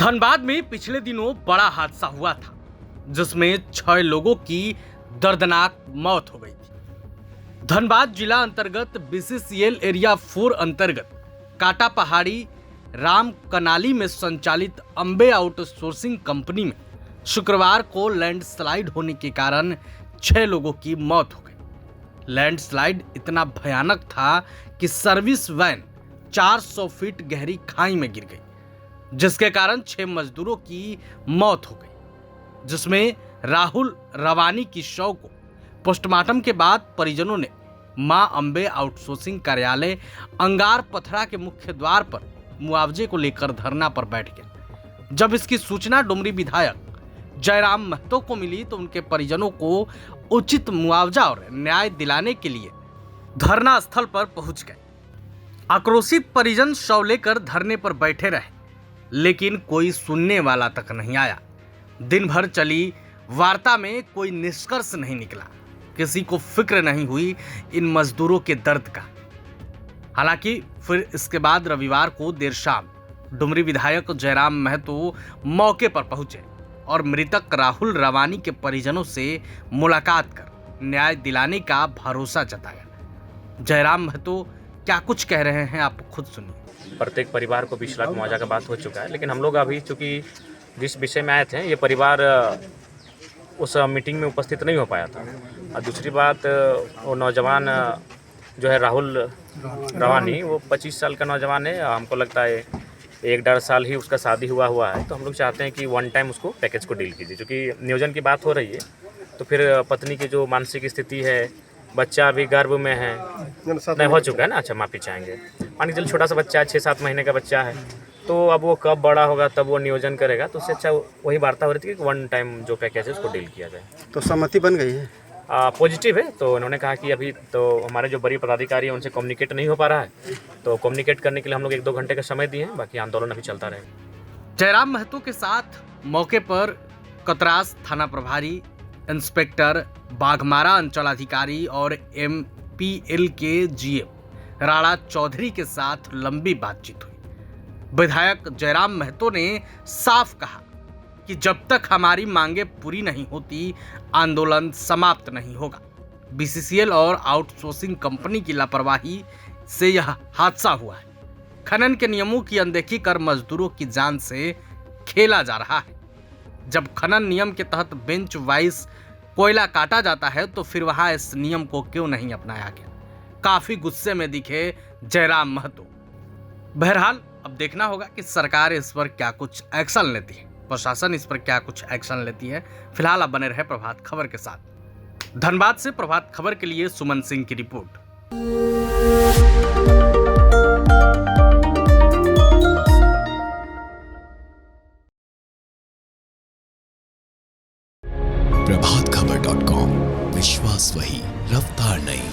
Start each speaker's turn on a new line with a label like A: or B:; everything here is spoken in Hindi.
A: धनबाद में पिछले दिनों बड़ा हादसा हुआ था जिसमें 6 लोगों की दर्दनाक मौत हो गई थी। धनबाद जिला अंतर्गत बीसीसीएल एरिया 4 अंतर्गत काटा पहाड़ी राम कनाली में संचालित अंबे आउटसोर्सिंग कंपनी में शुक्रवार को लैंडस्लाइड होने के कारण 6 लोगों की मौत हो गई। लैंडस्लाइड इतना भयानक था कि सर्विस वैन 400 फीट गहरी खाई में गिर गई, जिसके कारण 6 मजदूरों की मौत हो गई, जिसमें राहुल रवानी की शव को पोस्टमार्टम के बाद परिजनों ने मां अंबे आउटसोर्सिंग कार्यालय अंगार पथरा के मुख्य द्वार पर मुआवजे को लेकर धरना पर बैठ गए। जब इसकी सूचना डुमरी विधायक जयराम महतो को मिली तो उनके परिजनों को उचित मुआवजा और न्याय दिलाने के लिए धरना स्थल पर पहुंच गए। आक्रोशित परिजन शव लेकर धरने पर बैठे रहे, लेकिन कोई सुनने वाला तक नहीं आया। दिन भर चली वार्ता में कोई निष्कर्ष नहीं निकला। किसी को फिक्र नहीं हुई इन मजदूरों के दर्द का। हालांकि फिर इसके बाद रविवार को देर शाम डुमरी विधायक जयराम महतो मौके पर पहुंचे और मृतक राहुल रवानी के परिजनों से मुलाकात कर न्याय दिलाने का भरोसा जताया। जयराम महतो क्या कुछ कह रहे हैं, आप खुद सुनिए।
B: प्रत्येक परिवार को 20 लाख मुआवजा का बात हो चुका है, लेकिन हम लोग अभी चूँकि जिस विषय में आए थे ये परिवार उस मीटिंग में उपस्थित नहीं हो पाया था। और दूसरी बात, वो नौजवान जो है राहुल रवानी, वो 25 साल का नौजवान है। हमको लगता है 1-1.5 साल ही उसका शादी हुआ है। तो हम लोग चाहते हैं कि वन टाइम उसको पैकेज को डील कीजिए, क्योंकि नियोजन की बात हो रही है। तो फिर पत्नी की जो मानसिक स्थिति है, बच्चा अभी गर्भ में है, नहीं हो चुका है ना, अच्छा माफी चाहेंगे, मान के चलिए छोटा सा बच्चा है, 6-7 महीने का बच्चा है। तो अब वो कब बड़ा होगा तब वो नियोजन करेगा। तो उससे अच्छा वही वार्ता हो रही थी कि वन टाइम जो पैकेज है उसको डील किया जाए।
C: तो सहमति बन गई है,
B: पॉजिटिव है। तो उन्होंने कहा कि अभी तो हमारे जो बड़ी पदाधिकारी हैं उनसे कम्युनिकेट नहीं हो पा रहा है, तो कम्युनिकेट करने के लिए हम लोग 1-2 घंटे का समय दिए हैं। बाकी आंदोलन अभी चलता रहेगा।
A: जयराम महतो के साथ मौके पर कतरास थाना प्रभारी, इंस्पेक्टर, बाघमारा अंचलाधिकारी और MPL के GM राणा चौधरी के साथ लंबी बातचीत हुई। विधायक जयराम महतो ने साफ कहा कि जब तक हमारी मांगे पूरी नहीं होती आंदोलन समाप्त नहीं होगा। BCCL और आउटसोर्सिंग कंपनी की लापरवाही से यह हादसा हुआ है। खनन के नियमों की अनदेखी कर मजदूरों की जान से खेला जा रहा है। जब खनन नियम के तहत बेंच वाइज कोयला काटा जाता है तो फिर वहां इस नियम को क्यों नहीं अपनाया गया। काफी गुस्से में दिखे जयराम महतो। बहरहाल अब देखना होगा कि सरकार इस पर क्या कुछ एक्शन लेती है, प्रशासन इस पर क्या कुछ एक्शन लेती है। फिलहाल आप बने रहे प्रभात खबर के साथ। धनबाद से प्रभात खबर के लिए सुमन सिंह की रिपोर्ट।
D: प्रभातखबर.com, विश्वास वही, रफ्तार नहीं।